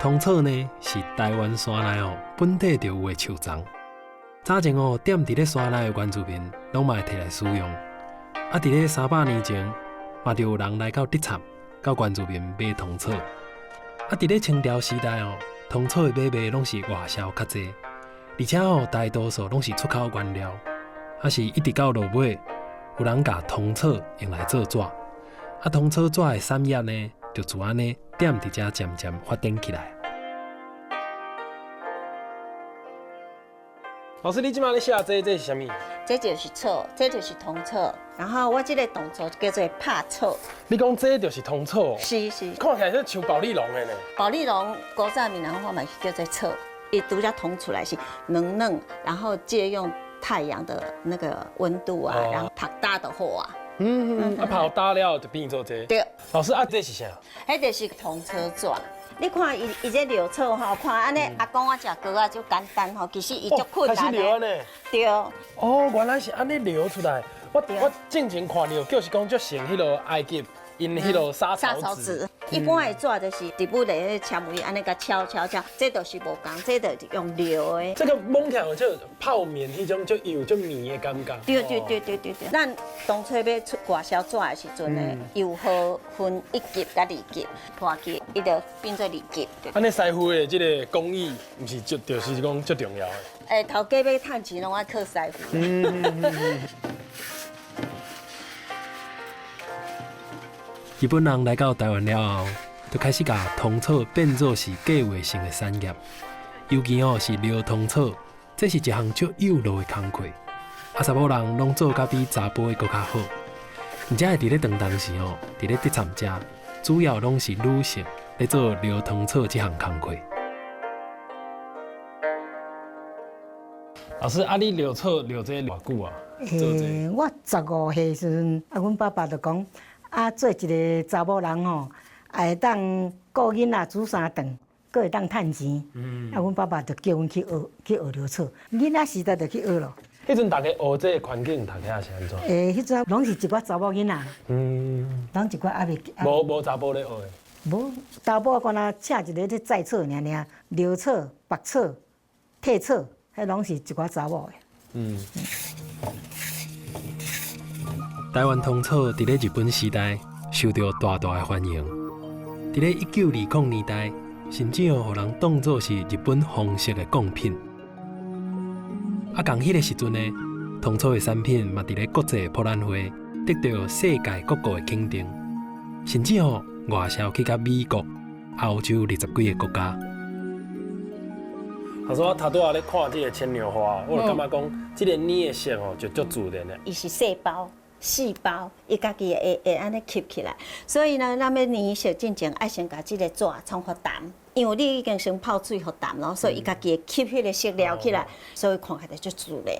桐草呢是台湾山内本地就有的树种。早前踮伫咧山内的原住民，拢嘛会摕来使用。啊，伫咧300年前，嘛就有人来到竹插，到原住民买桐草。啊，伫咧清朝时代桐草的买卖拢是外销较济，而且大多数拢是出口原料。啊，是一直到落尾，有人甲桐草用来做纸。啊，桐草纸的产业呢，就自安尼踮伫遮渐渐发展起来。老师，你即摆咧写这是啥物？这就是草，这就是桐草。然后我这个动作叫做拍草。你讲这就是桐草？是是。看起来像宝丽龙的呢。宝丽龙古早闽南话嘛是叫做草，伊独家捅出来是嫩嫩，然后借用太阳的那个温度啊，然后拍打的好啊。泡打了就变做这。对。老师啊，这是啥？迄就是桐草纸。你看伊这撩草吼，看安尼阿公我食糕啊就简单吼，其实伊足困难的。开始撩呢？对。哦，原来是安尼撩出来。我之前看到就是讲就像迄落埃及因迄落沙草纸。一般的纸就是伫不咧纤维安尼甲敲，这就是无共，这就是用撩的。这个摸起来就泡棉迄种就有就绵的感觉。对。咱当初要出外销纸的时阵呢，油号分1级甲2级，破级伊就变做2级。安尼师傅的这个工艺，毋是就是讲最重要的。头家要趁钱，拢爱靠师傅。日本人来到台湾了后，就开始把桐草变作是计划性的产业。尤其是撩桐草，这是一项足有路的工课。查某人拢做甲比查甫的更较好。而且伫咧长冬时伫咧竹插遮，主要拢是女性咧做撩桐草这项工课。老师，你撩草撩这偌久啊？我15岁时阵，阮爸爸就讲。做一个查某人吼，会当顾囡仔煮3顿，阁会当趁钱。阮爸爸就叫阮去学撩草，囡仔时代就去学咯。迄阵大家学这个环境，大家是安怎？迄阵拢是一寡查某囡仔。拢一寡还未。无查甫咧学的。无查甫干那请一个咧摘草尔，撩草、拔草、褪草，迄拢是一寡查某的。台湾桐草伫咧日本时代受到大大的欢迎。伫咧1920年代，甚至互人当作是日本风俗的贡品。共迄个时阵呢，桐草的产品嘛伫咧国际博览会得到世界各国的肯定，甚至外销去到美国、欧洲20几个国家。他说我头拄仔咧看这个牵牛花，我就感觉讲，这个捏色就足自然的。伊是细胞，伊家己会安尼吸起来，所以呢，咱要粘色进前，爱先把这个纸冲互淡，因为你已经先泡水互淡咯，所以伊家己会吸迄个色料起来，所以看起来就自然。